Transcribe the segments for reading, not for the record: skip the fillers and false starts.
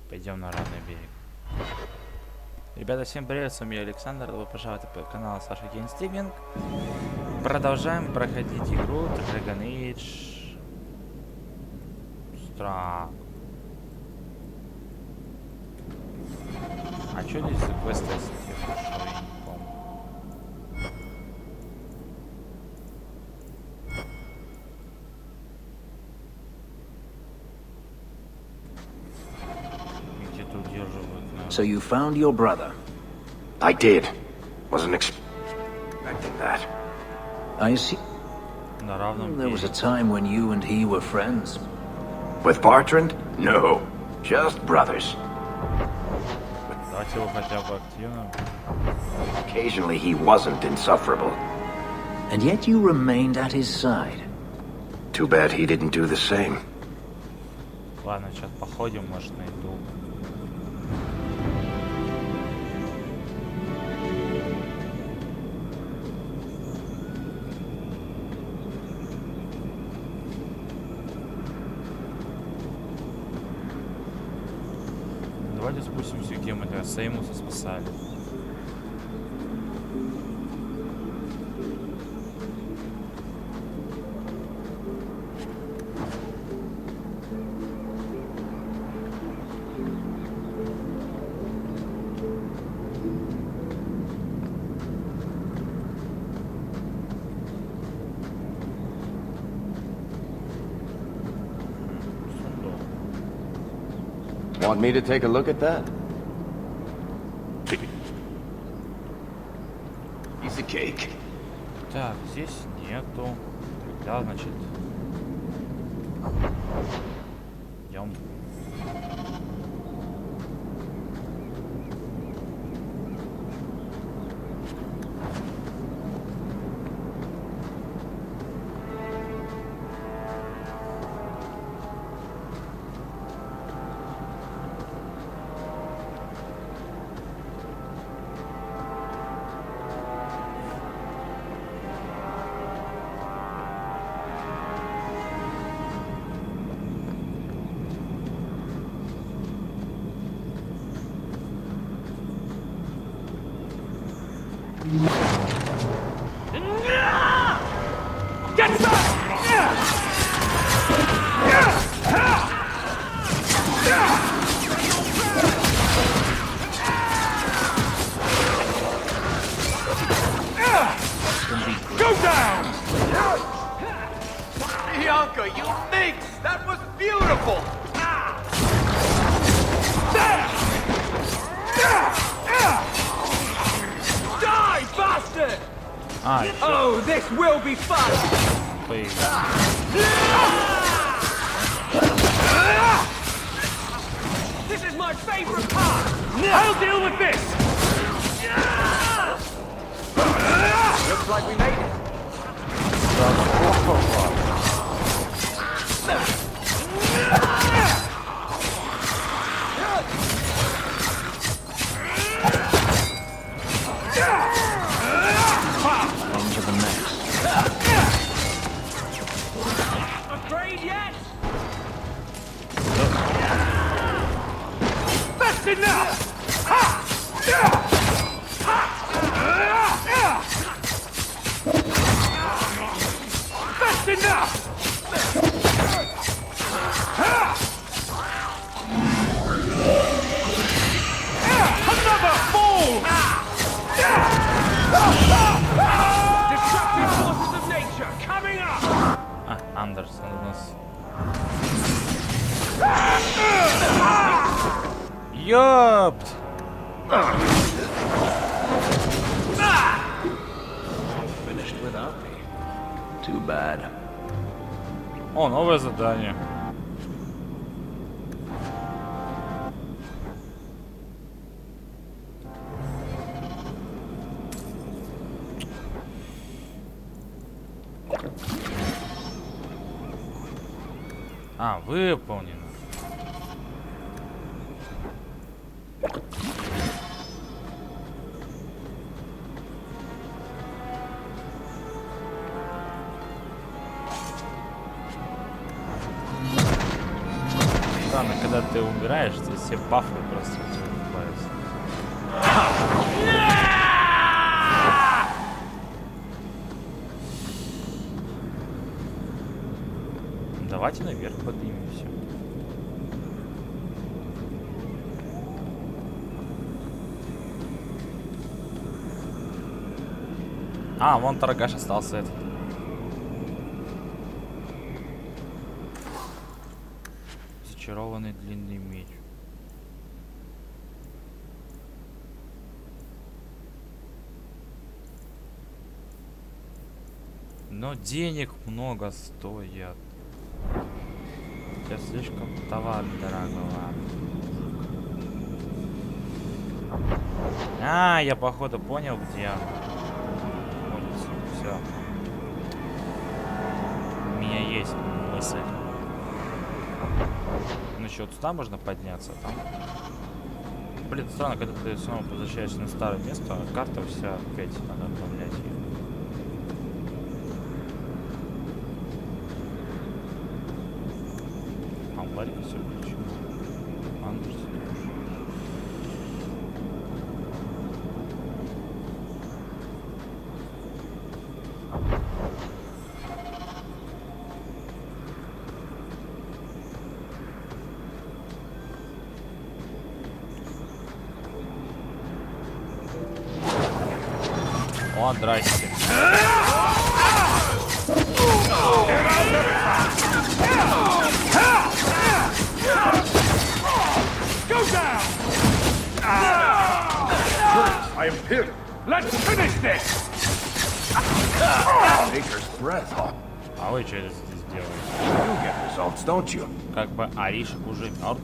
Пойдем на равный берег. Ребята, всем привет, с вами я, Александр, добро пожаловать на канал Саша Гейм Стриминг. Продолжаем проходить игру Age. Страх. А что здесь за квесты, если я не помню? Где-то удерживают. So you found your brother? I did. Wasn't expecting that. I see. На равном There was a берегу. time when you and he were friends. With Bartrand? No. Just brothers. Давайте его хотя бы активно. Occasionally he wasn't insufferable. And yet you remained at his side. Too bad he didn't do the same. Ладно, сейчас походим, может найду. Давайте спустимся, где мы тогда Сеймуса спасали. Want me to take a look at that? Piece of cake. Так, здесь нету. Тогда, значит... Идем. Bianca, you minx! That was beautiful! Die, bastard! А, Oh, this will be fun! please. This is my favorite part! I'll deal with this! Looks like we made it. On to the next. Afraid yet? That's enough! That's enough! Another fool! Destructive forces of nature coming up! А, Андерсон у нас. Ёпт! Finished without me. Too bad. О, новое задание. А, выполнено. Странно, когда ты ты умираешь, то все бафы просто у тебя выкупаются. Давайте наверх поднимемся. А, вон торгаш остался этот. Зачарованный длинный меч. Но денег много стоят. Сейчас слишком товар дорогого. А, я походу понял, где улица. Все. У меня есть мысль. Ну что, туда можно подняться, там. Блин, странно, когда ты снова возвращаешься на старое место, а карта вся опять надо обновлять ее. Амбарик все почему? Андерс. О, здрасте. I am Pim. Let's finish this! Maker's breath. А вы что здесь делаете? You get results, don't you? Как бы Аришек уже мертв.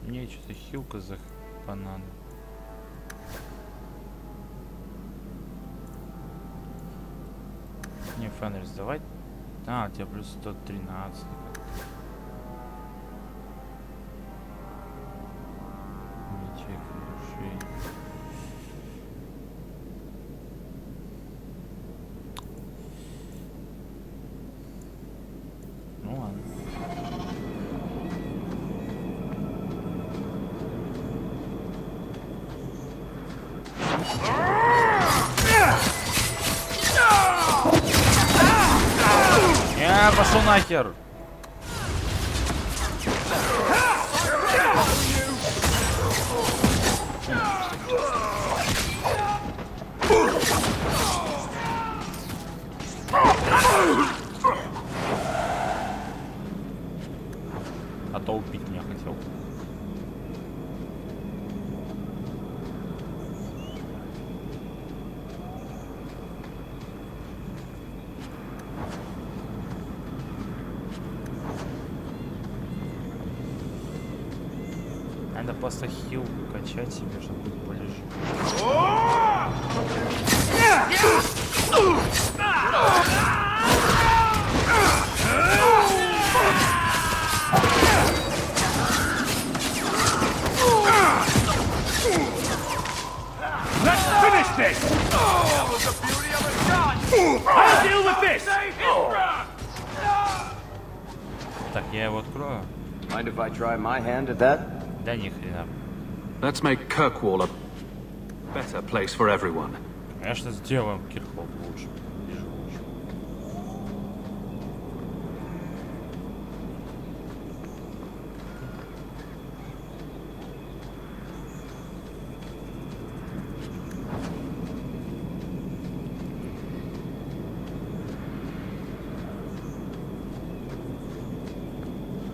Мне что-то хилка банана. Не, Фенрис, давай. А, у тебя плюс 113. Мечей души. Ну ладно. Пошел нахер! А то убить меня хотел. Надо просто хил качать себе, чтобы быть полежит. Let's finish this! That was the beauty of a shot! I'll deal with this! Так, я его открою. Mind if I try my hand at that? Да ни хрена. Let's make Kirkwall a better place for everyone. Конечно, сделаем Кирхол лучше. Лишь лучше.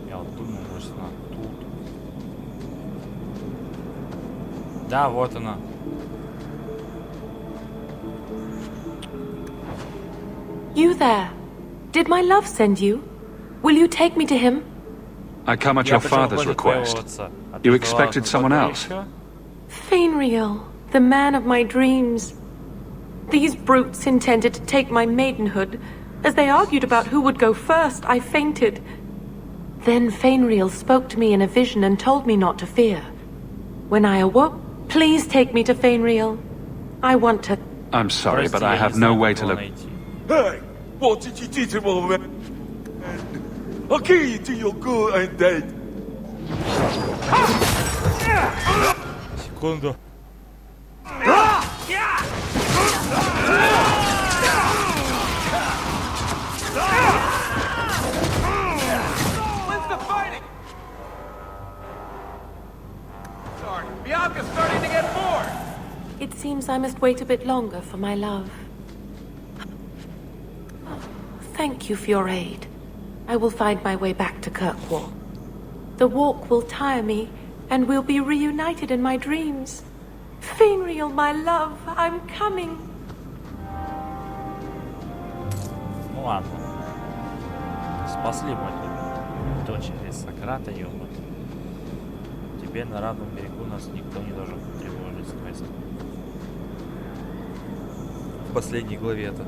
Я вот думал, может, она тут. Да, вот она. You there? Did my love send you? Will you take me to him? I come at Я your пришел father's после request. твоего отца. А You ты expected ждала someone кого-то else? еще? Fainriel, the man of my dreams. These brutes intended to take my maidenhood. As they argued about who would go first, I fainted. Then Fainriel spoke to me in a vision and told me not to fear. When I awoke, please take me to Fainriel. I want to... I'm sorry, but I have no way to look. Hey, what did you do to my man? I'll kill you till you're good and dead. Секунду. When's the fighting? Sorry, Bianca's starting to get bored. It seems I must wait a bit longer for my love. Thank you for your aid. I will find my way back to Kirkwall. The walk will tire me, and we'll be reunited in my dreams. Fainriel, my love, I'm coming. Ну ладно. Спасли мой дочери Сократа, ёбан. Теперь на равном берегу нас никто не должен тревожить с квестом. В последней главе это.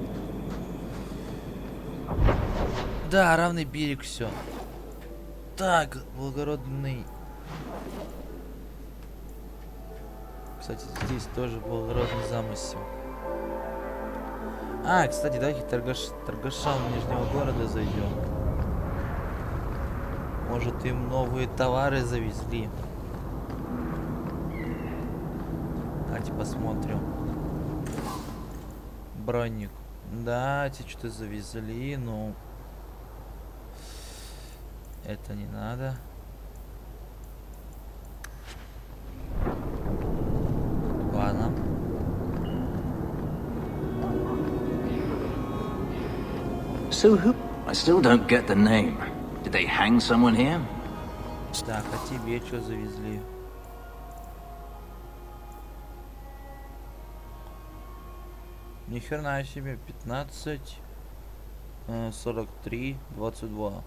Да, равный берег, все. Так, благородный. Кстати, здесь тоже благородный замысел. А, кстати, давайте торгашам Нижнего города зайдем. Может, им новые товары завезли. Давайте посмотрим. Броник. Да, эти что-то завезли, но... Это не надо. Ладно. So who? I still don't get the name. Did they hang someone here? Так, а тебе что завезли? Ни хрена себе, 15, 43, 22.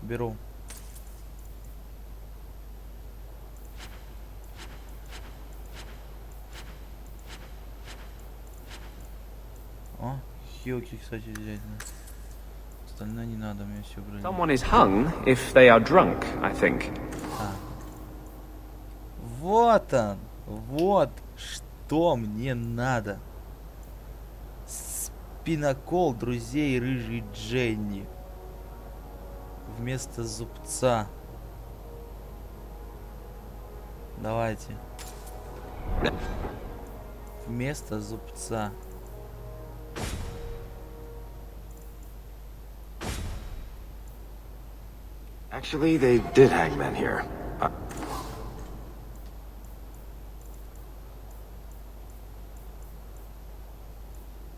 Беру. О, хилки, кстати, взять. Остальное не надо, мне все брали. Someone is hung if they are drunk, I think. Вот он! Вот что мне надо. Спинокол друзей рыжей Дженни. Вместо зубца. Давайте. Вместо зубца. Actually, they did hang men here.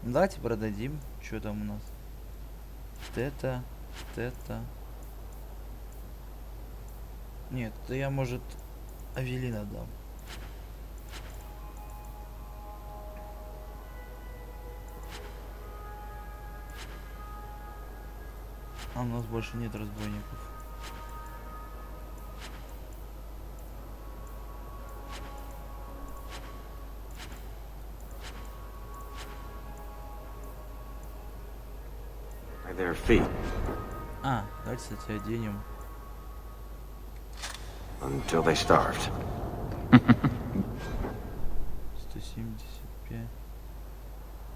Давайте продадим. Что там у нас? Это. Нет, это я, может, Авелина дам. А у нас больше нет разбойников. Their feet. А, давайте, кстати, оденем. Until they starved. 175.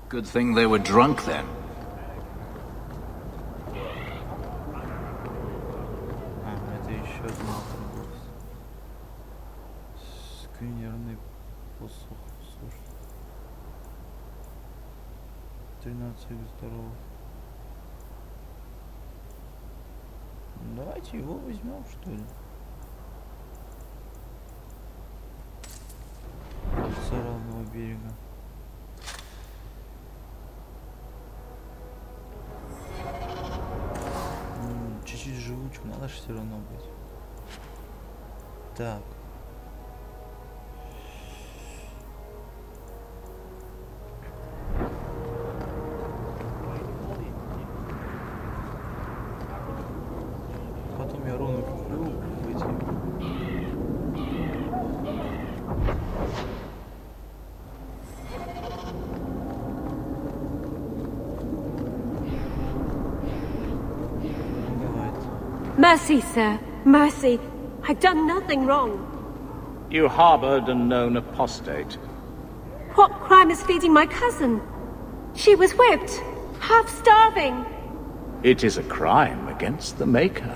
Good thing they were drunk then. А, это еще одна торговца. Скверный посох. Слушай. 13 здоровых. Давайте его возьмем, что ли. С равного берега. Чуть-чуть живучим надо же все равно быть. Так. Потом я руну куплю в эти. Mercy, sir. Mercy. I've done nothing wrong. You harbored a known apostate. What crime is feeding my cousin? She was whipped, half starving. It is a crime against the Maker.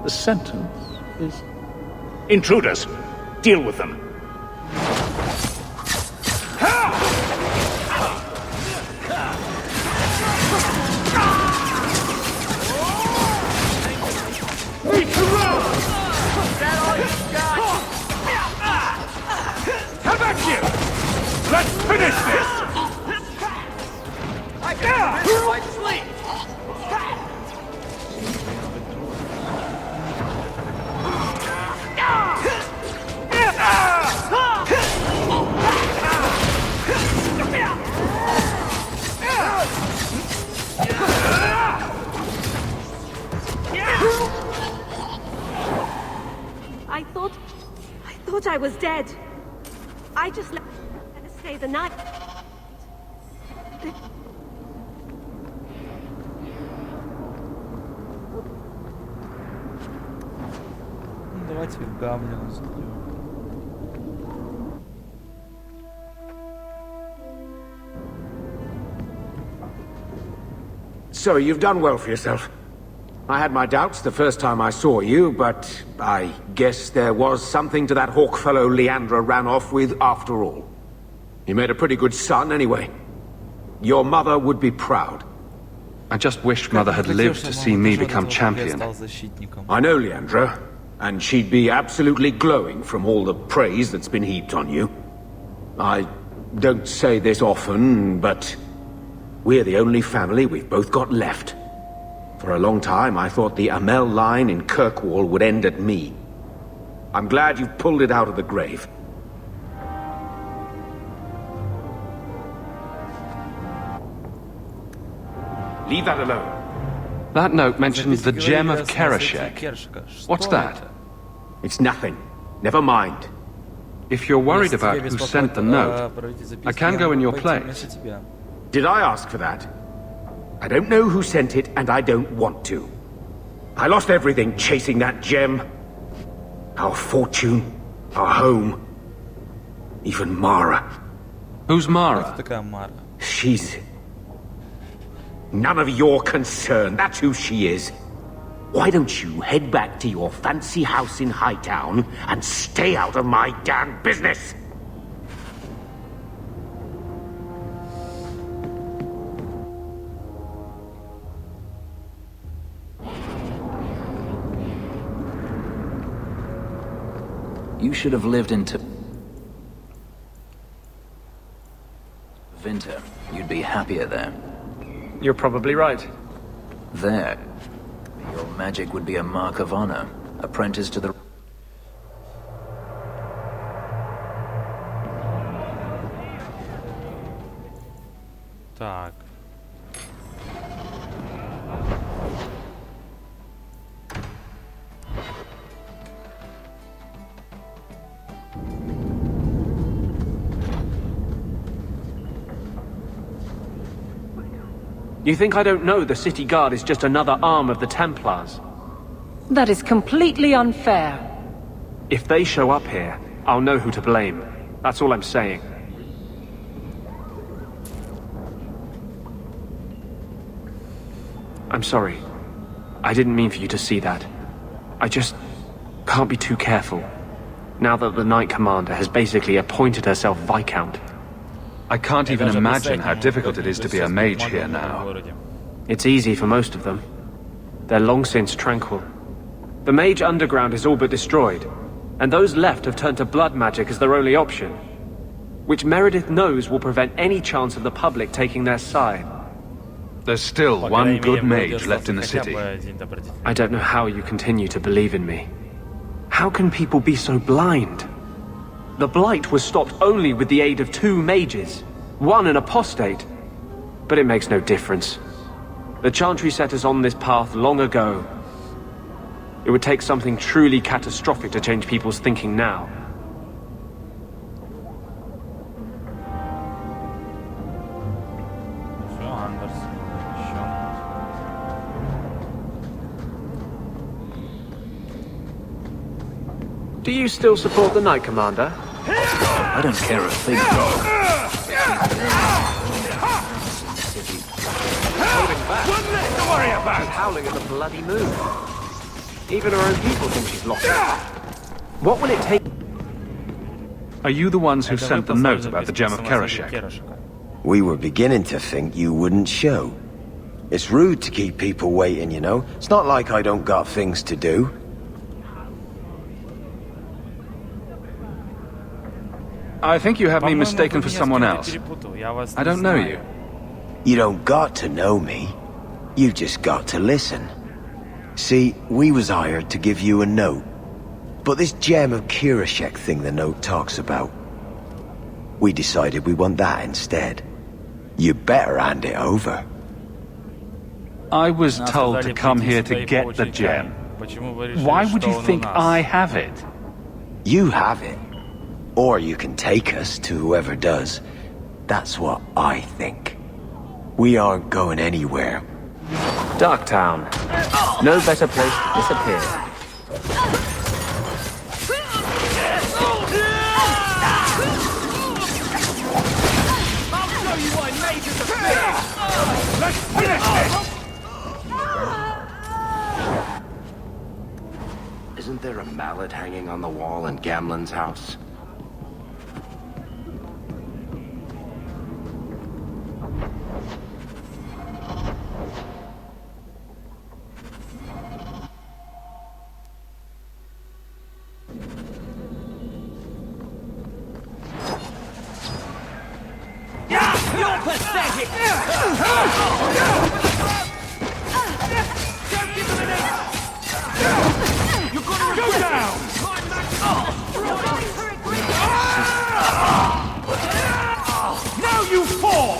The sentence is... Intruders! Deal with them! Come back here! Let's finish this! I can do this like sleep! I thought I was dead. I just let her stay the night. Давайте в гамле наступим. So, you've done well for yourself. I had my doubts the first time I saw you, but I guess there was something to that hawk fellow Leandra ran off with after all. You made a pretty good son anyway. Your mother would be proud. I just wished Mother had lived to see me become champion. I know Leandra, and she'd be absolutely glowing from all the praise that's been heaped on you. I don't say this often, but we're the only family we've both got left. For a long time, I thought the Amel line in Kirkwall would end at me. I'm glad you've pulled it out of the grave. Leave that alone. That note mentions the gem of Kereshek. What's that? It's nothing. Never mind. If you're worried about who sent the note, I can go in your place. Did I ask for that? I don't know who sent it, and I don't want to. I lost everything chasing that gem. Our fortune, our home, even Mara. Who's Mara? She's... none of your concern, that's who she is. Why don't you head back to your fancy house in Hightown and stay out of my damn business? You should have lived into Winter. You'd be happier there. You're probably right. There. Your magic would be a mark of honor. Apprentice to the... Так. You think I don't know the city guard is just another arm of the Templars? That is completely unfair. If they show up here, I'll know who to blame. That's all I'm saying. I'm sorry. I didn't mean for you to see that. I just can't be too careful. Now that the Knight Commander has basically appointed herself Viscount. I can't even imagine how difficult it is to be a mage here now. It's easy for most of them. They're long since tranquil. The mage underground is all but destroyed, and those left have turned to blood magic as their only option, which Meredith knows will prevent any chance of the public taking their side. There's still one good mage left in the city. I don't know how you continue to believe in me. How can people be so blind? The Blight was stopped only with the aid of 2 mages, one an apostate. But it makes no difference. The Chantry set us on this path long ago. It would take something truly catastrophic to change people's thinking now. Do you still support the Knight Commander? I don't care a thing. One less to worry about! She's howling at the bloody moon. Even her own people think she's lost it. What will it take? Are you the ones who sent the note about the gem of Kerashek? We were beginning to think you wouldn't show. It's rude to keep people waiting, you know? It's not like I don't got things to do. I think you have me mistaken for someone else. I don't know you. You don't got to know me. You just got to listen. See, we was hired to give you a note. But this gem of Kerashek thing the note talks about, we decided we want that instead. You better hand it over. I was told to come here to get the gem. Why would you think I have it? You have it. Or you can take us to whoever does. That's what I think. We aren't going anywhere. Darktown. No better place to disappear. I'll show you what nature's affair! Let's finish this! Isn't there a mallet hanging on the wall in Gamlen's house? You're pathetic! Don't give him an inch! You're gonna go down! Now you fall!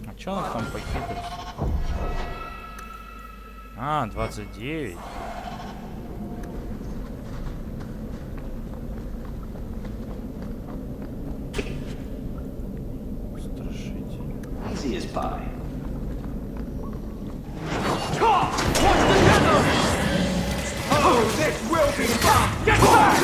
А чё он там похитрил? А, 29. Easy as pie. Oh, this will be fun! Get back!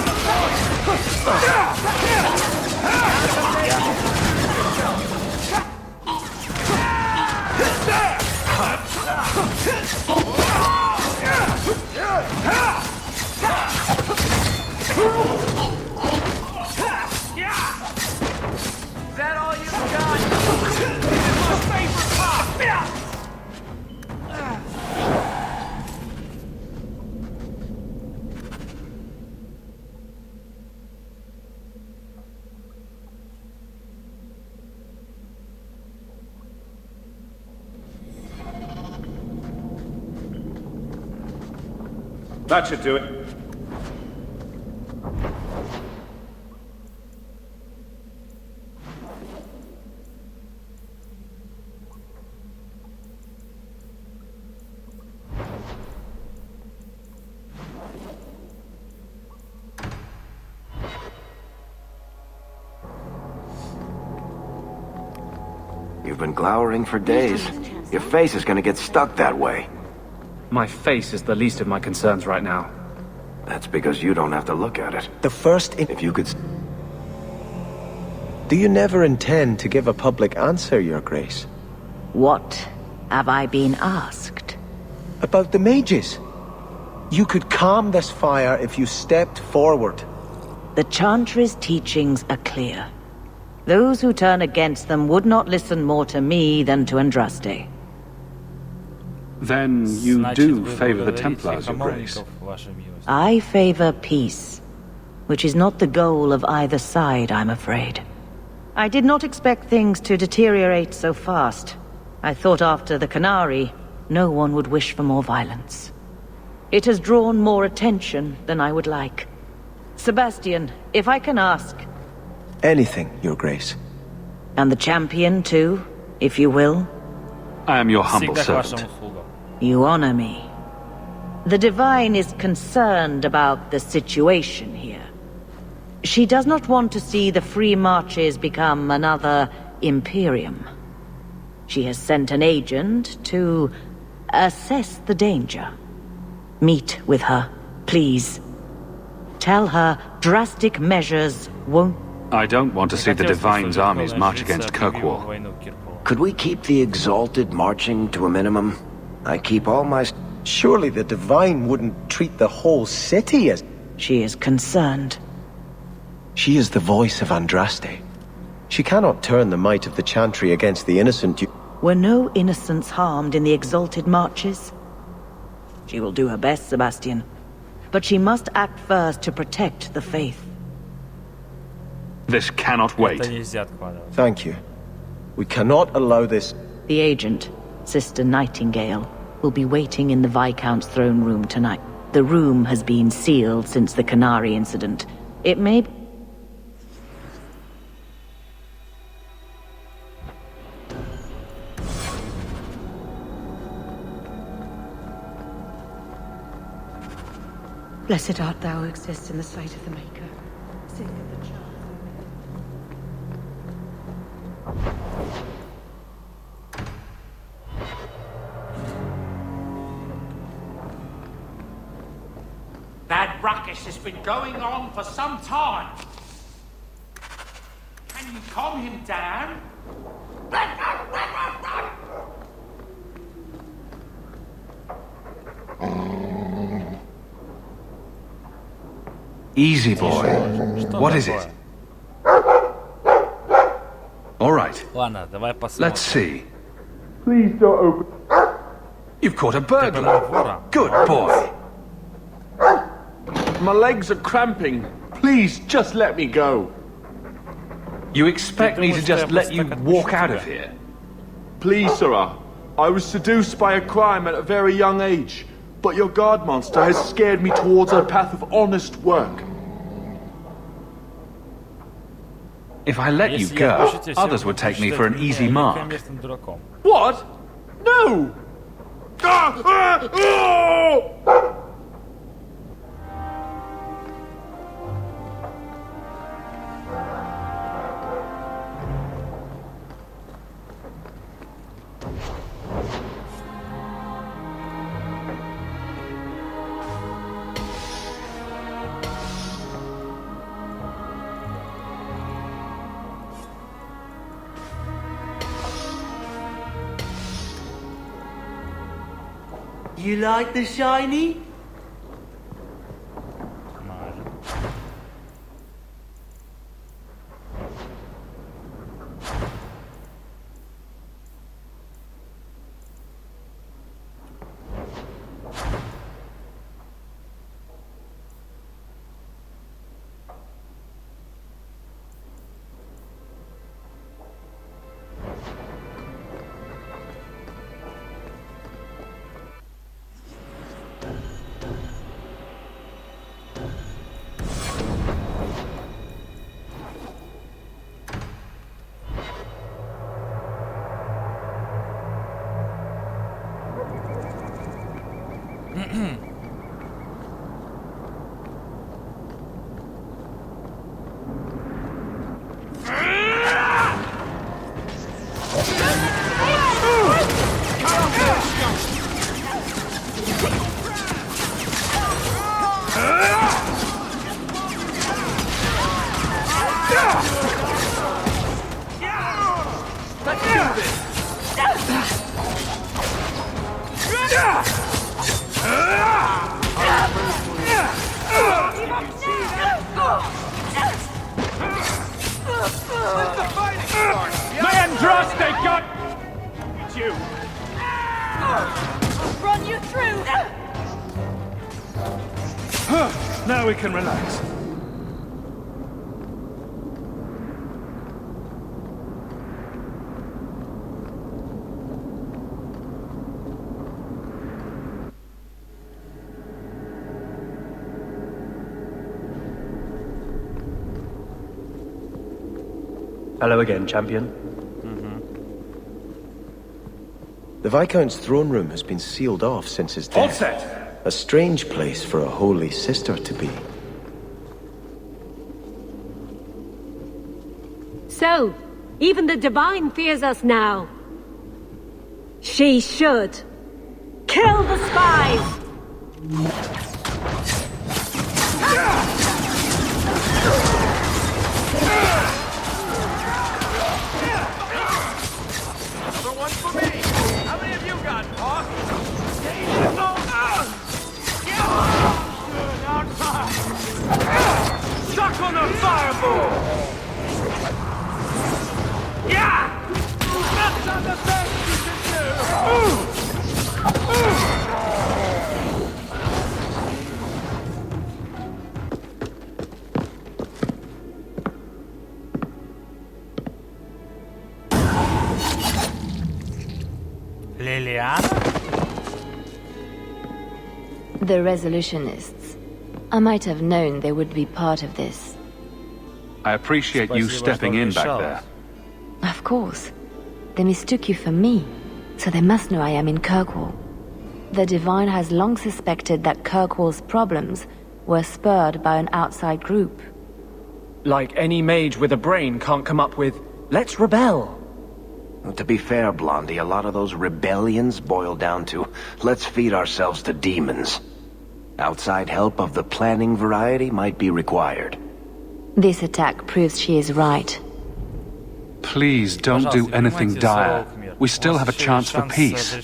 Is that all you got? This is my favorite part! That should do it. You've been glowering for days. Your face is gonna get stuck that way. My face is the least of my concerns right now. That's because you don't have to look at it. The first... If you could... Do you never intend to give a public answer, Your Grace? What have I been asked? About the mages. You could calm this fire if you stepped forward. The Chantry's teachings are clear. Those who turn against them would not listen more to me than to Andraste. Then you do favor the Templars, Your Grace. I favor peace, which is not the goal of either side, I'm afraid. I did not expect things to deteriorate so fast. I thought after the Canary, no one would wish for more violence. It has drawn more attention than I would like. Sebastian, if I can ask... Anything, Your Grace. And the champion, too, if you will? I am your humble servant. You honor me. The Divine is concerned about the situation here. She does not want to see the Free Marches become another Imperium. She has sent an agent to assess the danger. Meet with her, please. Tell her drastic measures won't... I don't want to see the Divine's armies march against Kirkwall. Could we keep the Exalted marching to a minimum? I keep all my... Surely the Divine wouldn't treat the whole city as... She is concerned. She is the voice of Andraste. She cannot turn the might of the Chantry against the innocent. Were no innocents harmed in the Exalted marches? She will do her best, Sebastian. But she must act first to protect the faith. This cannot wait. Thank you. We cannot allow this... The agent, Sister Nightingale, will be waiting in the Viscount's throne room tonight. The room has been sealed since the Canary incident. It may... Blessed art thou who exists in the sight of the Maker. Sing of the child. That ruckus has been going on for some time. Can you calm him down? Easy, boy. What is it? All right. Let's see. Please don't open... You've caught a burglar. Good boy. My legs are cramping. Please, just let me go. You expect me to just let you walk out of here? Please, sirrah. I was seduced by a crime at a very young age, but your guard monster has scared me towards a path of honest work. If I let you go, others would take me for an easy mark. What? No! You like the shiny? Now we can relax. Hello again, champion. The Viscount's throne room has been sealed off since his death. All set! A strange place for a holy sister to be. So, even the Divine fears us now. She should. Kill the spies! Another one for me! How many of you got, boss? Suck on the fireball! Yeah! That's on the best you can do! The resolutionists. I might have known they would be part of this. I appreciate you stepping in back there. Of course. They mistook you for me, so they must know I am in Kirkwall. The Divine has long suspected that Kirkwall's problems were spurred by an outside group. Like any mage with a brain can't come up with, let's rebel. Well, to be fair, Blondie, a lot of those rebellions boil down to, let's feed ourselves to demons. Outside help of the planning variety might be required. This attack proves she is right. Please don't do anything dire. We still have a chance for peace.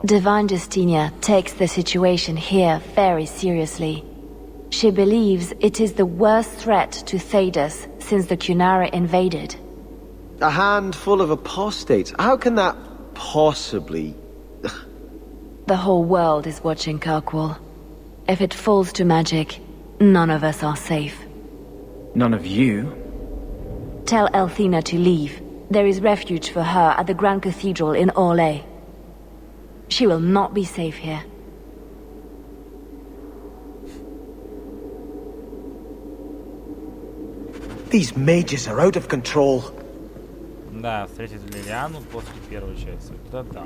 Divine Justinia takes the situation here very seriously. She believes it is the worst threat to Thedas since the Cunara invaded. A handful of apostates? How can that possibly... The whole world is watching Kirkwall. If it falls to magic, none of us are safe. None of you? Tell Elthina to leave. There is refuge for her at the Grand Cathedral in Orlais. She will not be safe here. These mages are out of control. Да, встретить Лилиану после первой части. Да-да.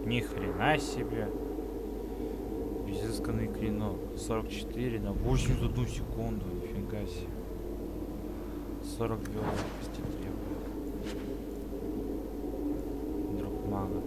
Ни хрена себе. Изысканный клинок. 44 на 81 секунду. Нифига себе. 42 легкости требует. Друг мага.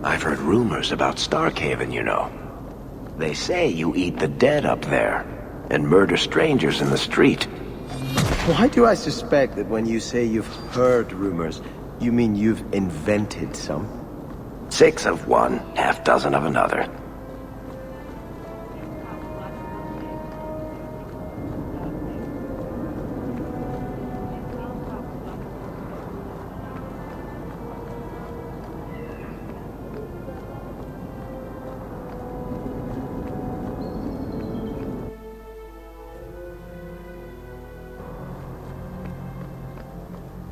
I've heard rumors about Starkhaven, you know. They say you eat the dead up there, and murder strangers in the street. Why do I suspect that when you say you've heard rumors, you mean you've invented some? 6 of one, half dozen of another.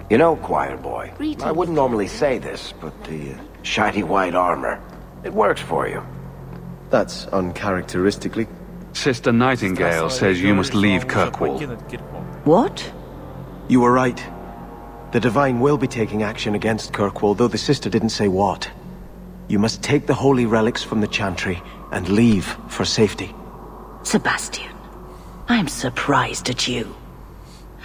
You know, choir boy, I wouldn't normally say this, but the shiny white armor, it works for you. That's uncharacteristically. Sister Nightingale says you must leave Kirkwall. What? You were right. The Divine will be taking action against Kirkwall, though the sister didn't say what. You must take the holy relics from the chantry and leave for safety. Sebastian, I'm surprised at you.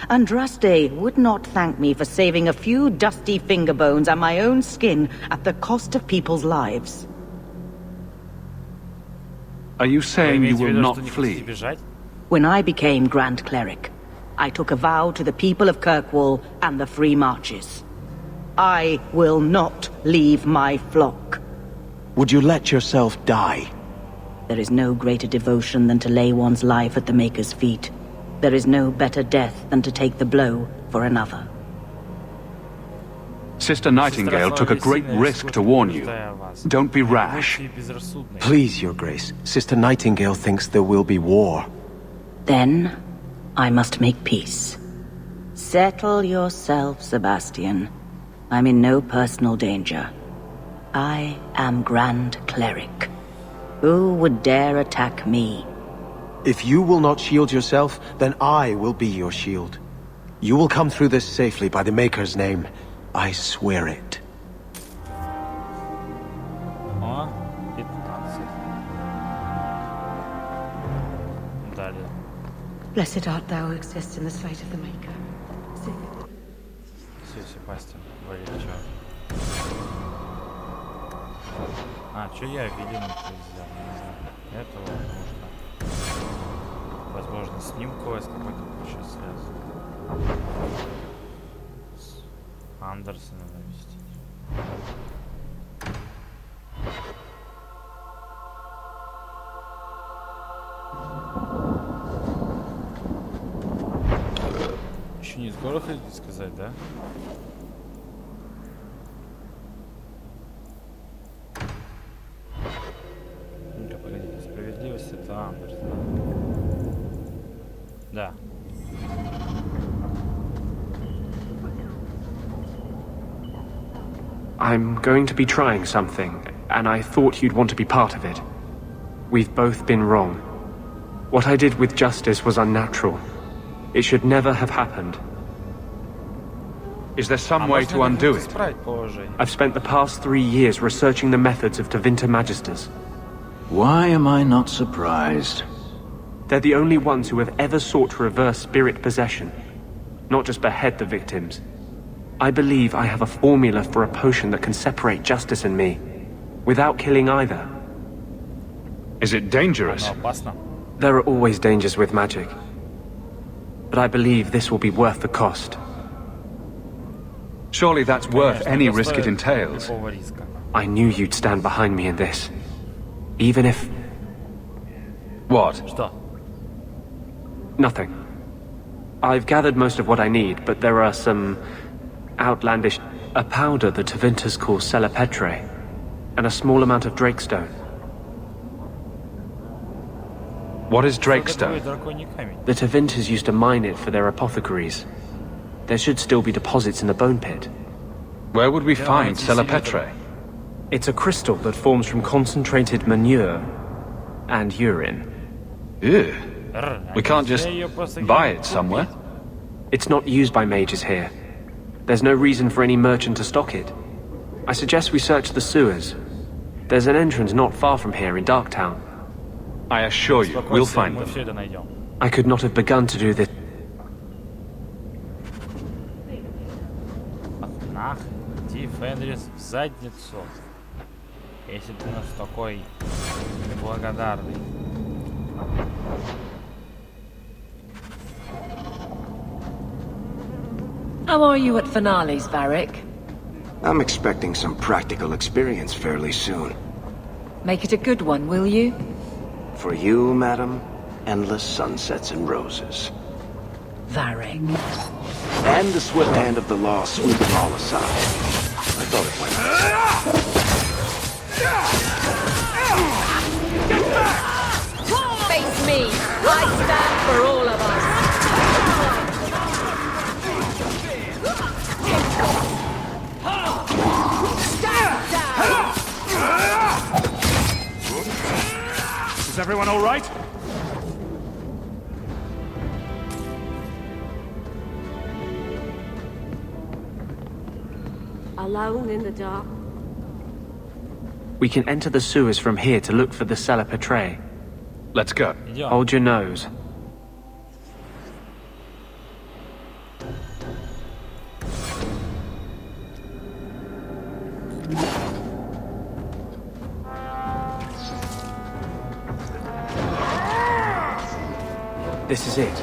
Andraste would not thank me for saving a few dusty finger bones and my own skin at the cost of people's lives. Are you saying you will not flee? When I became Grand Cleric, I took a vow to the people of Kirkwall and the Free Marches. I will not leave my flock. Would you let yourself die? There is no greater devotion than to lay one's life at the Maker's feet. There is no better death than to take the blow for another. Sister Nightingale took a great risk to warn you. Don't be rash. Please, Your Grace. Sister Nightingale thinks there will be war. Then, I must make peace. Settle yourself, Sebastian. I'm in no personal danger. I am Grand Cleric. Who would dare attack me? If you will not shield yourself, then I will be your shield. You will come through this safely by the Maker's name. I swear it. Blessed art thou who exists in the sight of the Maker. Все, Себастьян, говори, чё? Чё я Велину взял? Не знаю. Этого можно. Возможно, с ним квест какой-то еще связан. С Андерсона навестить. Еще не скоро хотите сказать, да? Ну-ка, погодите, справедливость это Андерсон. Да. I'm going to be trying something, and I thought you'd want to be part of it. We've both been wrong. What I did with justice was unnatural. It should never have happened. Is there some way to undo it? I've spent the past 3 years researching the methods of Tevinter Magisters. Why am I not surprised? They're the only ones who have ever sought to reverse spirit possession, not just behead the victims. I believe I have a formula for a potion that can separate justice and me, without killing either. Is it dangerous? There are always dangers with magic. But I believe this will be worth the cost. Surely that's worth any risk it entails. I knew you'd stand behind me in this. Even if... What? Nothing. I've gathered most of what I need, but there are some... outlandish... a powder the Tevinters call Celepetre, and a small amount of Drakestone. What is Drakestone? The Tevinters used to mine it for their apothecaries. There should still be deposits in the bone pit. Where would we find Celepetre? It's a crystal that forms from concentrated manure and urine. Ew. We can't just buy it somewhere? It's not used by mages here. There's no reason for any merchant to stock it. I suggest we search the sewers. There's an entrance not far from here in Darktown. I assure you, we'll find them. I could not have begun to do this. Иди, Фенрис, в задницу. Если ты у нас такой благодарный. How are you at finales, Varric? I'm expecting some practical experience fairly soon. Make it a good one, will you? For you, madam, endless sunsets and roses. Varric. And the swift hand of the law sweeping all aside. I thought it went Face me! I stand for all of us! Is everyone all right? Alone in the dark. We can enter the sewers from here to look for the Celepetre. Let's go. Hold your nose. This is it.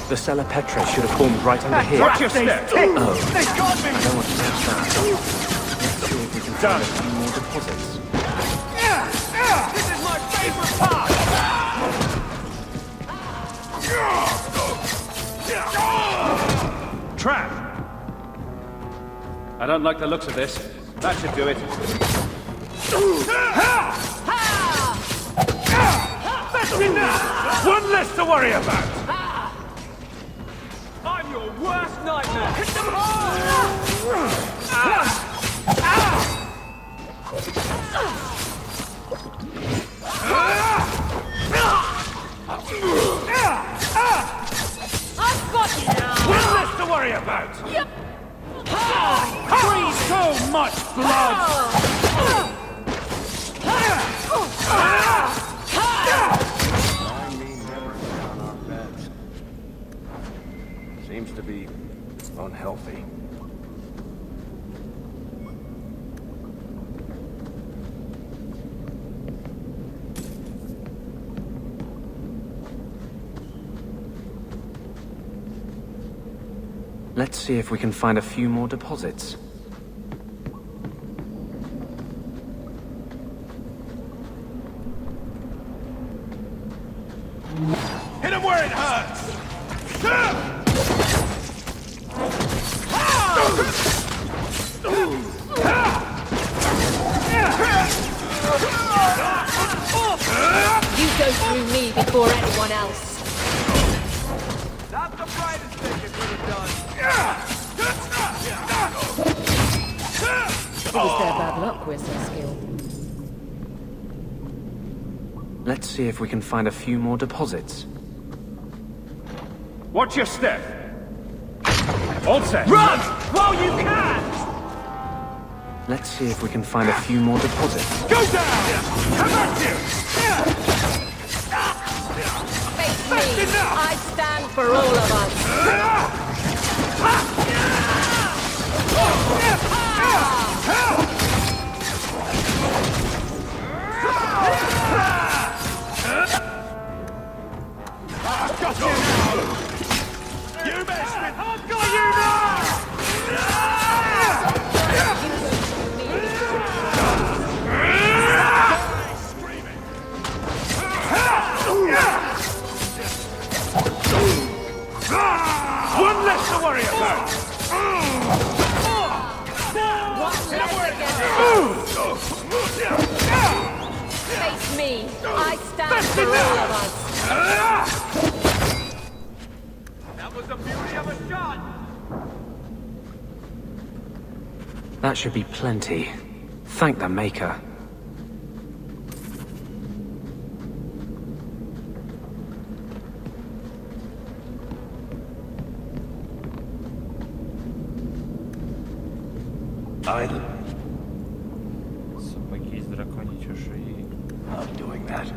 The cellar Petra should have formed right under here. Watch your step! Oh, I don't want to touch that. Let's see if we can find a few more deposits. This is my favorite part! Trap! I don't like the looks of this. That should do it. That's enough! One less to worry about! I'm your worst nightmare! Hit them hard! I've got you now! One less to worry about! Yep! Breathe so much blood! Seems to be unhealthy. Let's see if we can find a few more deposits. Hit him where it hurts! You go through me before anyone else. Not the brightest thing it could have done. It was their bad luck we're so skilled. Let's see if we can find a few more deposits. Watch your step! All set! Run! While you can! Let's see if we can find a few more deposits. Go down! Come at you! Face me! I stand for all of us! I've got you now! You messed with... I've got you One less to worry about! One less against Face me! I stand for all of us! That was the beauty of a shot! That should be plenty. Thank the Maker. Собаки из драконьей чешуи. I'm doing that.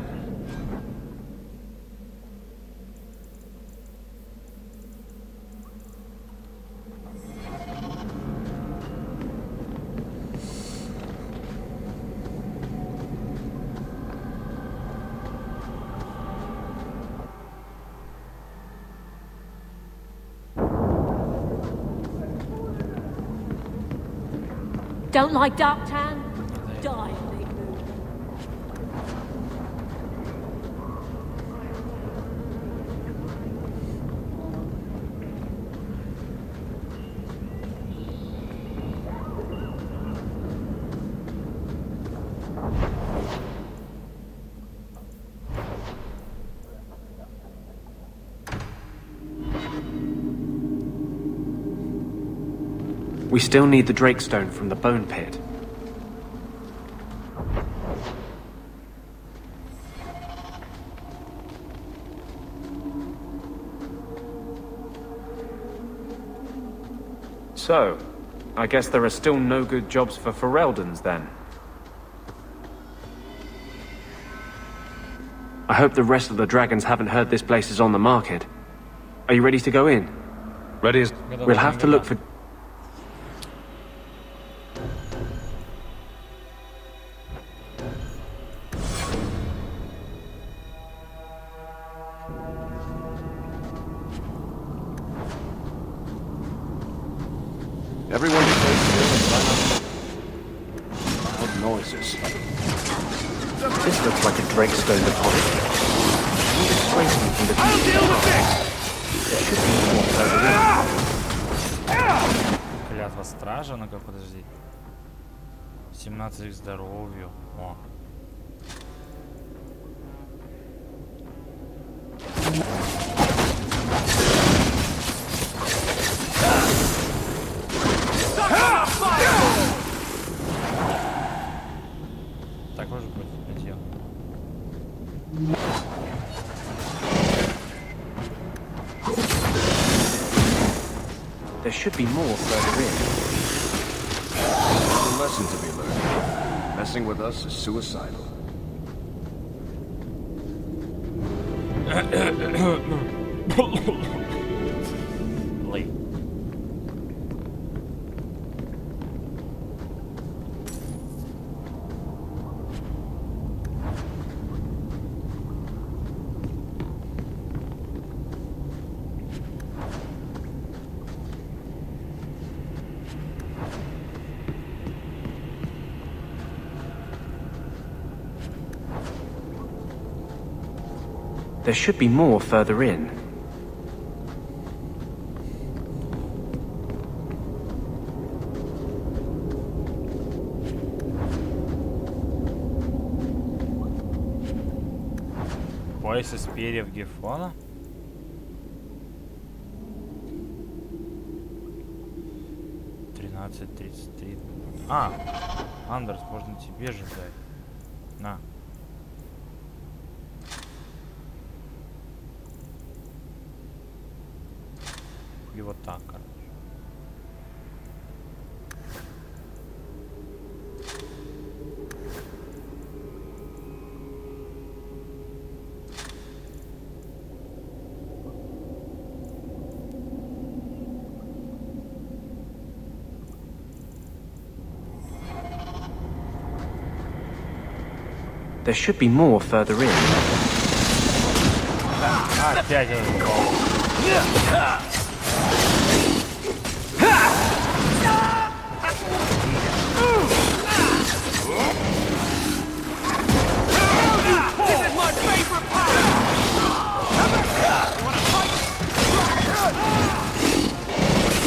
Don't like dark tan? Die, big moon. We still need the Drakestone from the Bone Pit. So, I guess there are still no good jobs for Ferelden's then. I hope the rest of the dragons haven't heard this place is on the market. Are you ready to go in? Ready as... We'll have to look for... Everyone stay still and line up. Loud noises. This looks like a Drakestone deposit. Can you explain to me from the I'll deal with this! There should be more further in. Клятва стража, ну-ка подожди. 17 к здоровью. О. Так может быть, битье. There should be more further in. There's a lesson to be learned. Messing with us is suicidal. Late. There should be more further in. Пояс из перьев Гефона? $13.33. А, Андерс, можно тебе же дать. На. И вот так, короче. There should be more further in. Опять этот.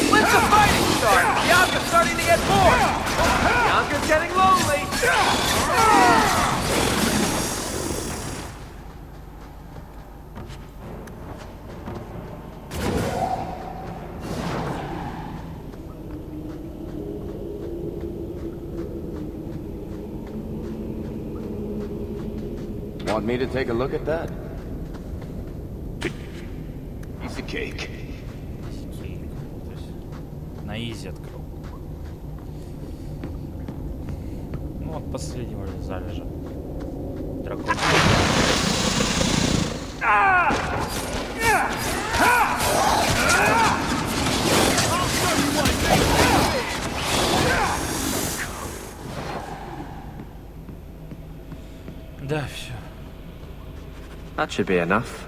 When's the fighting start? Bianca's starting to get bored. Bianca's getting lonely. Want me to take a look at that? Piece of cake. На изи открыл. Ну вот последнего залежа. Дракон. Да, все. That should be enough.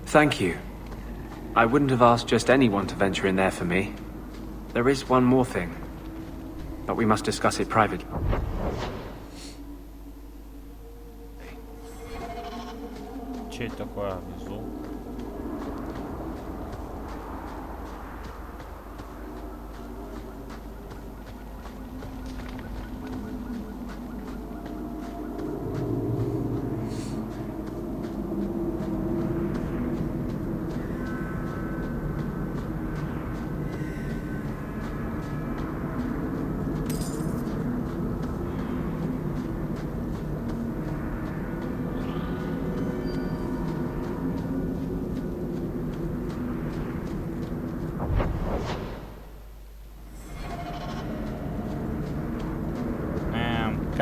Thank you. I wouldn't have asked just anyone to venture in there for me. There is one more thing, but we must discuss it privately. Че это такое внизу?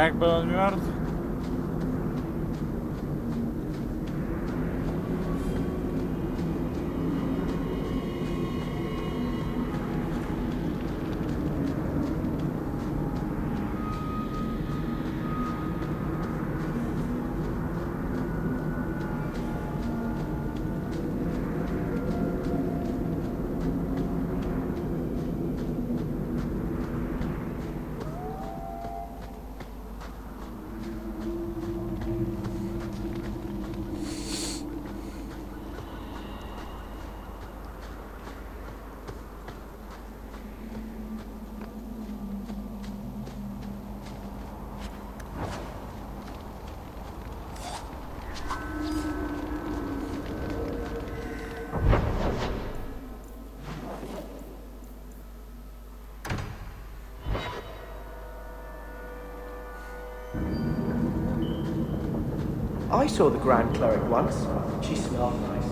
Как бы он мертв? I saw the Grand Cleric once. She smelled nice.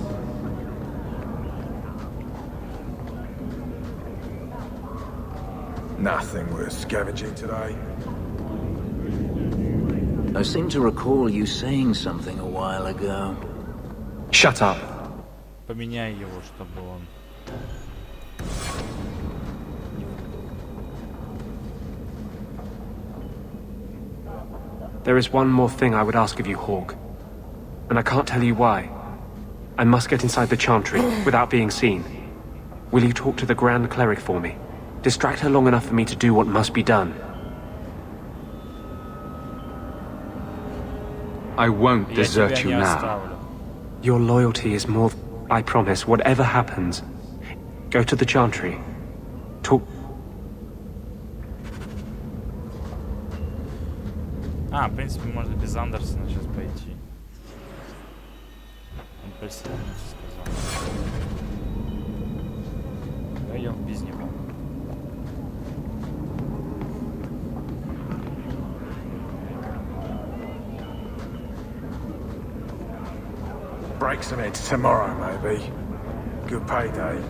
Nothing worth scavenging today. I seem to recall you saying something a while ago. Shut up. Поменяй его, чтобы он... There is one more thing I would ask of you, Hawk. And I can't tell you why. I must get inside the chantry without being seen. Will you talk to the Grand Cleric for me? Distract her long enough for me to do what must be done. I won't desert you now. Your loyalty is more... I promise, whatever happens, go to the chantry. Talk... В принципе, можно без Андерсона сейчас пойти. Он присоединиться сказал. Пойдем без него. Break some heads tomorrow, maybe. Good payday.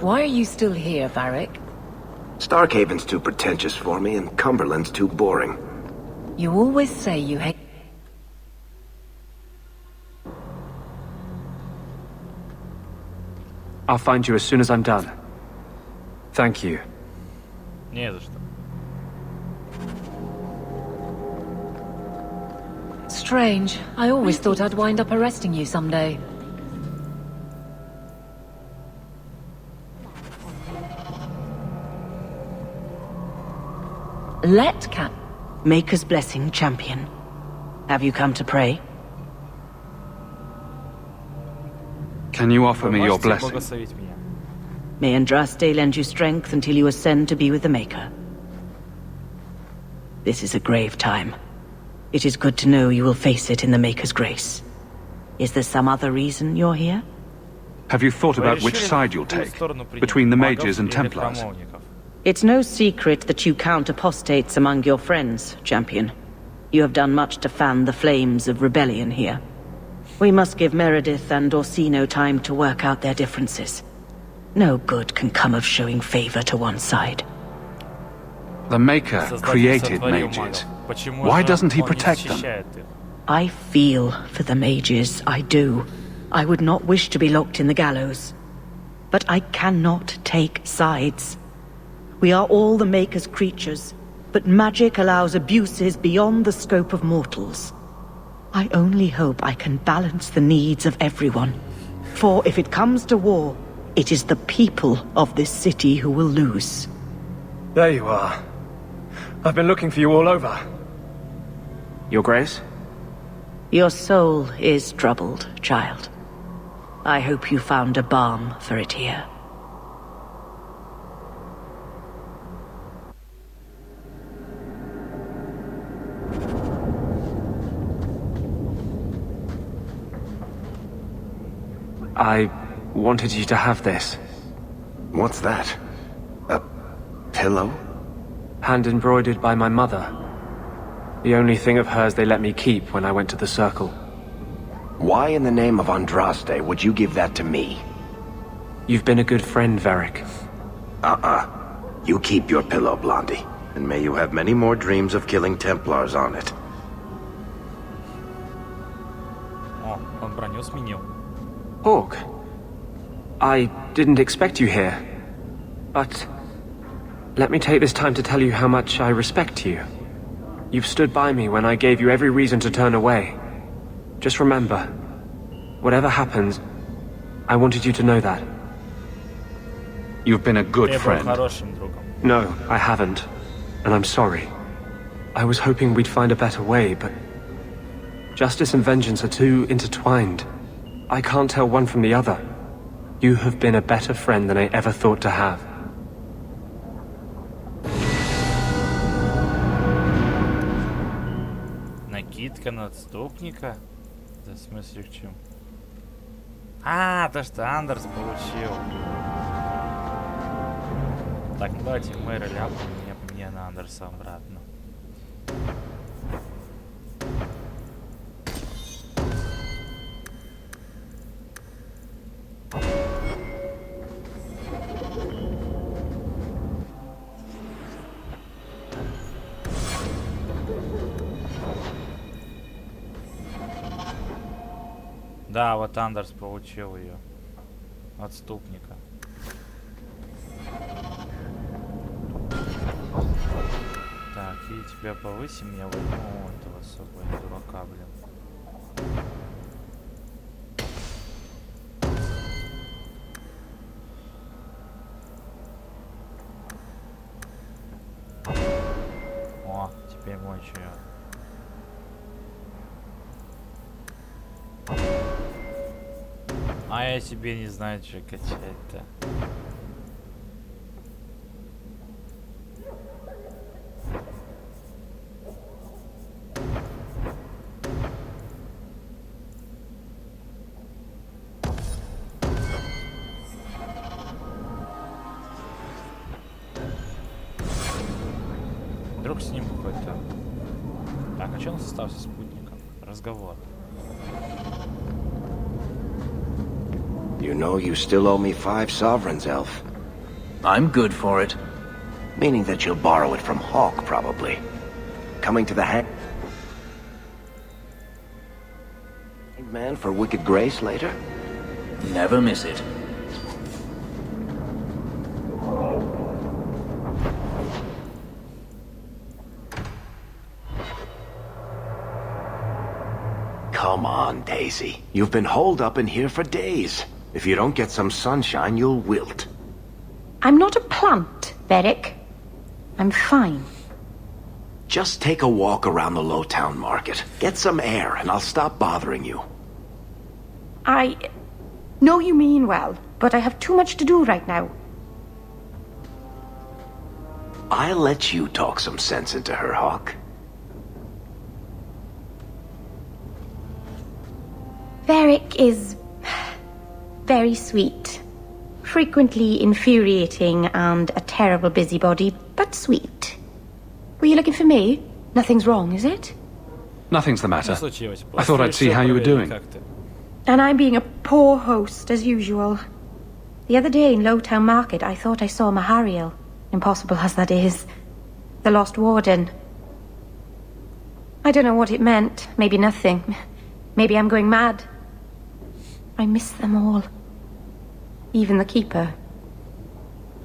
Why are you still here, Varric? Starkhaven's too pretentious for me, and Cumberland's too boring. You always say you hate... I'll find you as soon as I'm done. Thank you. Не за что. Strange. I always thought I'd wind up arresting you someday. Let Cap... Maker's blessing, champion. Have you come to pray? Can you offer me your blessing? May Andraste lend you strength until you ascend to be with the Maker. This is a grave time. It is good to know you will face it in the Maker's grace. Is there some other reason you're here? Have you thought about which side you'll take? Between the mages and Templars? It's no secret that you count apostates among your friends, champion. You have done much to fan the flames of rebellion here. We must give Meredith and Orsino time to work out their differences. No good can come of showing favor to one side. The Maker created mages. Why doesn't he protect them? I feel for the mages, I do. I would not wish to be locked in the gallows. But I cannot take sides. We are all the Maker's creatures, but magic allows abuses beyond the scope of mortals. I only hope I can balance the needs of everyone. For if it comes to war, it is the people of this city who will lose. There you are. I've been looking for you all over. Your Grace? Your soul is troubled, child. I hope you found a balm for it here. I wanted you to have this. What's that? A pillow? Hand embroidered by my mother. The only thing of hers they let me keep when I went to the Circle. Why in the name of Andraste would you give that to me? You've been a good friend, Varric. You keep your pillow, Blondie. And may you have many more dreams of killing Templars on it. О, он броню сменил. Hawk, I didn't expect you here. But let me take this time to tell you how much I respect you. You've stood by me when I gave you every reason to turn away. Just remember, whatever happens, I wanted you to know that. You've been a good friend. No, I haven't. And I'm sorry. I was hoping we'd find a better way, but justice and vengeance are too intertwined. I can't tell one from the other. You have been a better friend than I ever thought to have. Накидка на отступника? Да, в смысле к чему? А, то, что Андерс получил. Так, ну давайте мэра ляпнем мне на Андерса обратно. Да, вот Андерс получил ее. Отступника. Так, и тебя повысим, я возьму этого с собой, дурака, блин. О, теперь мой черед. А я себе не знаю, что качать-то. Вдруг с ним какой-то... Так, а что у нас остался с спутником? Разговор. You know you still owe me 5 sovereigns, Elf. I'm good for it. Meaning that you'll borrow it from Hawk, probably. Coming to the man for wicked grace later? Never miss it. Come on, Daisy. You've been holed up in here for days. If you don't get some sunshine, you'll wilt. I'm not a plant, Varric. I'm fine. Just take a walk around the Lowtown Market. Get some air, and I'll stop bothering you. I know you mean well, but I have too much to do right now. I'll let you talk some sense into her, Hawk. Varric is very sweet. Frequently infuriating and a terrible busybody, but sweet. Were you looking for me? Nothing's wrong, is it? Nothing's the matter. I thought I'd see how you were doing. And I'm being a poor host, as usual. The other day in Lowtown Market, I thought I saw Mahariel. Impossible as that is. The Lost Warden. I don't know what it meant. Maybe nothing. Maybe I'm going mad. I miss them all. Even the Keeper.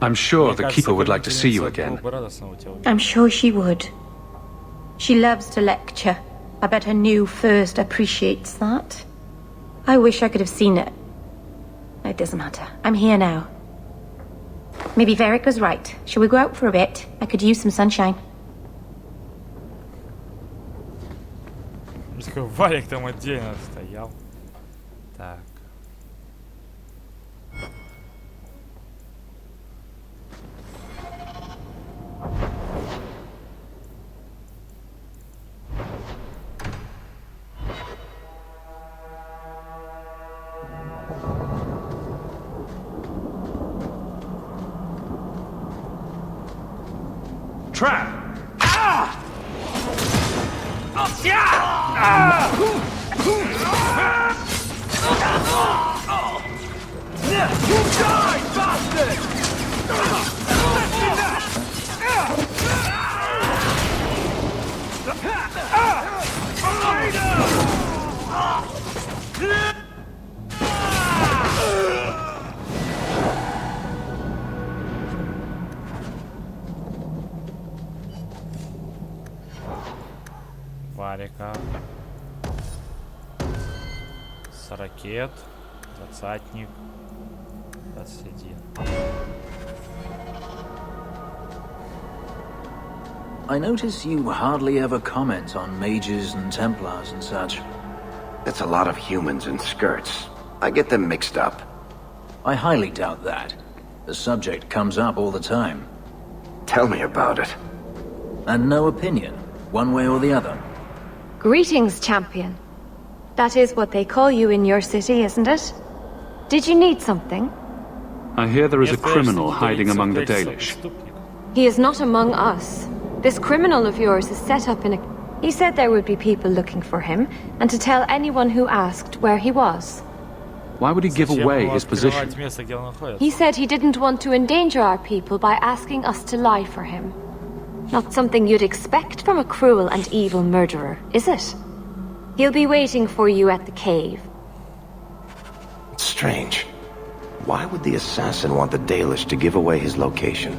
I'm sure the Keeper would like to see you again. I'm sure she would. She loves to lecture. I bet her new first appreciates that. I wish I could have seen it. It doesn't matter. I'm here now. Maybe Varric was right. Shall we go out for a bit? I could use some sunshine. Варик там отдельно стоял. Так. Trap! Ah! Die, bastard! Варика. Сорокет. Двадцатник. 21. I notice you hardly ever comment on mages and Templars and such. It's a lot of humans in skirts. I get them mixed up. I highly doubt that. The subject comes up all the time. Tell me about it. And no opinion, one way or the other. Greetings, champion. That is what they call you in your city, isn't it? Did you need something? I hear there is a criminal hiding among the Dalish. He is not among us. This criminal of yours is set up in a... He said there would be people looking for him, and to tell anyone who asked where he was. Why would he give away his position? He said he didn't want to endanger our people by asking us to lie for him. Not something you'd expect from a cruel and evil murderer, is it? He'll be waiting for you at the cave. It's strange. Why would the assassin want the Dalish to give away his location?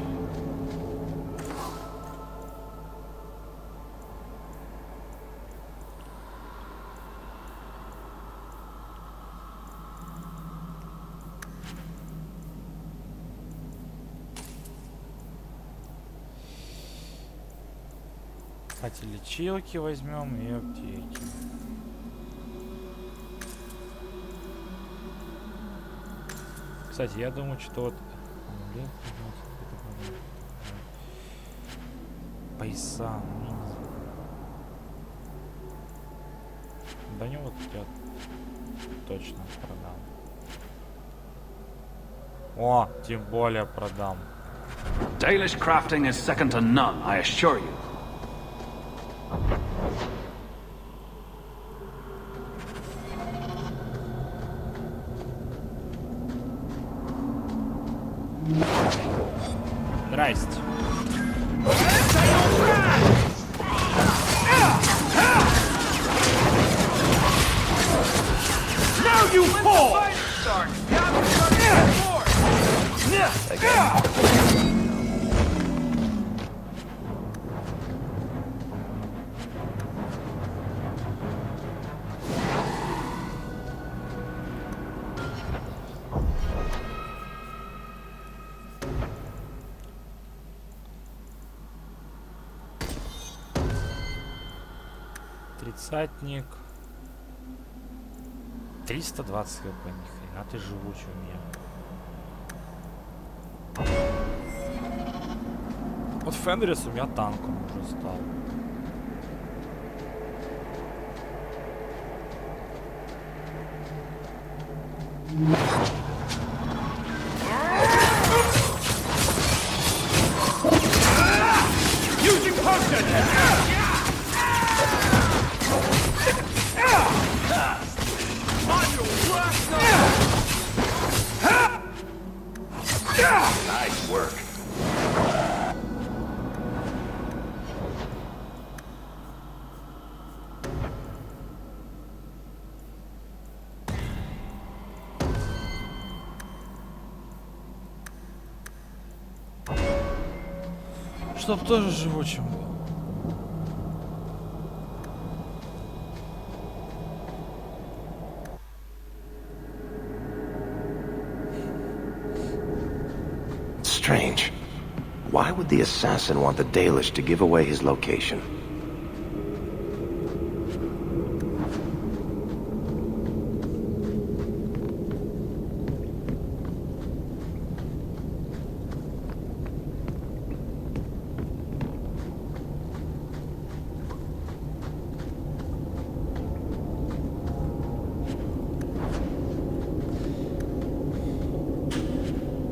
Кстати, лечилки возьмем и аптеки. Кстати, я думаю, что вот пояса, да не вот я точно продам. О, тем более продам. Dalish crafting is second to none, I assure you. Здрасте. Now you fall! Тридцатник. 320 хп, нихрена ты живучий у меня. Вот Фенрис у меня танком уже стал. Using potion! Nice work. Чтоб тоже живучим был. Strange. Why would the assassin want the Dalish to give away his location?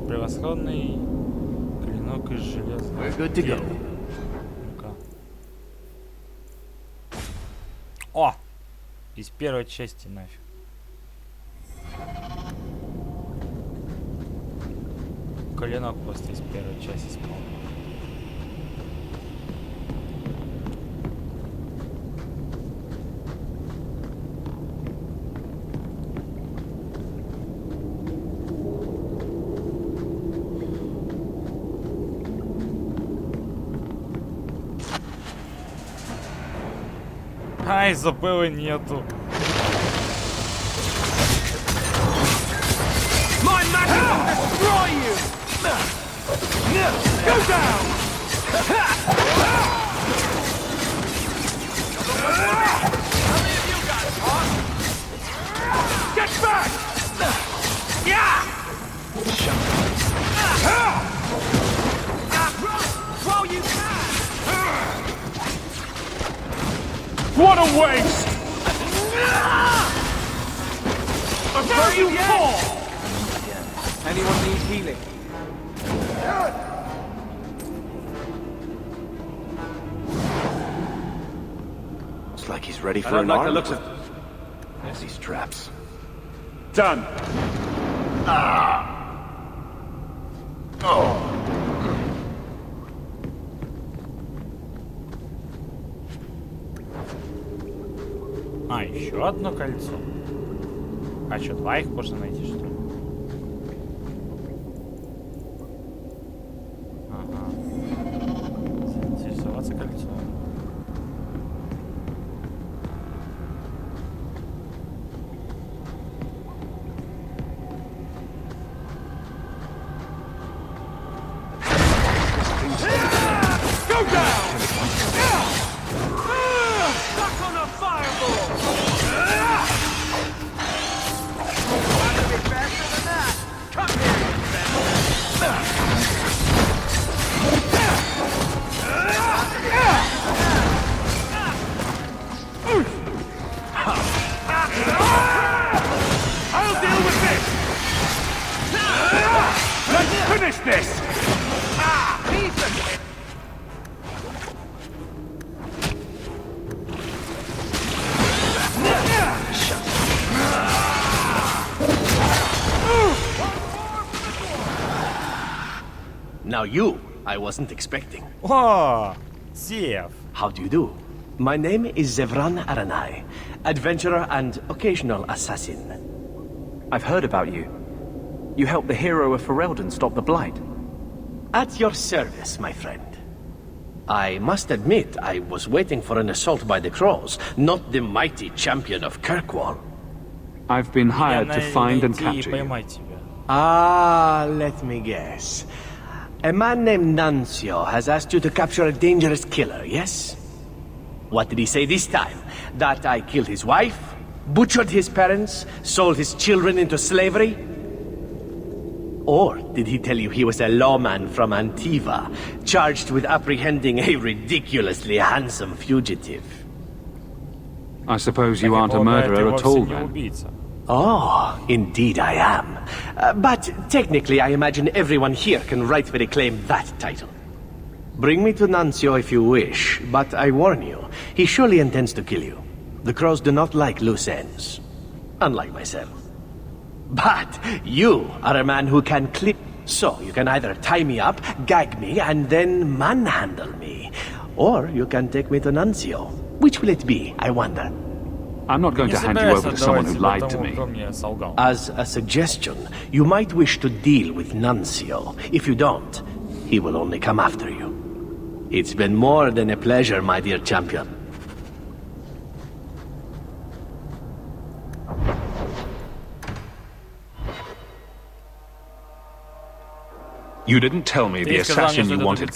Превосходный клинок из железа. We're good to go. Ну-ка. О! Из первой части нафиг. Клинок просто из первой части спал. Ай, забыла нету. My magic will destroy you! Go down! How many of you got caught? Get back! Yeah! While you can! What a waste! There you fall! Anyone need healing? Looks like he's ready I for don't an like arm. the looks of... There's these traps. Done. А, еще одно кольцо. А что, два их можно найти, что ли? Ага. Заинтересоваться кольцом. Go down! Stuck on a fireball! Gotta be faster than that! Come here, I'll deal with this! Let's finish this! piece of it! Now you, I wasn't expecting. О, Зев. How do you do? My name is Zevran Aranai, adventurer and occasional assassin. I've heard about you. You helped the hero of Ferelden stop the Blight. At your service, my friend. I must admit, I was waiting for an assault by the Crows, not the mighty champion of Kirkwall. I've been hired to find and capture you. Ah, let me guess. A man named Nuncio has asked you to capture a dangerous killer, yes? What did he say this time? That I killed his wife, butchered his parents, sold his children into slavery? Or did he tell you he was a lawman from Antiva, charged with apprehending a ridiculously handsome fugitive? I suppose you aren't a murderer at all, then? Oh, indeed I am. But technically I imagine everyone here can rightfully claim that title. Bring me to Nuncio if you wish, but I warn you, he surely intends to kill you. The Crows do not like loose ends. Unlike myself. But you are a man who can clip. So you can either tie me up, gag me, and then manhandle me. Or you can take me to Nuncio. Which will it be, I wonder? I'm not going to hand you over to someone who lied to me. As a suggestion, you might wish to deal with Nuncio. If you don't, he will only come after you. It's been more than a pleasure, my dear champion. You didn't tell me the assassin you wanted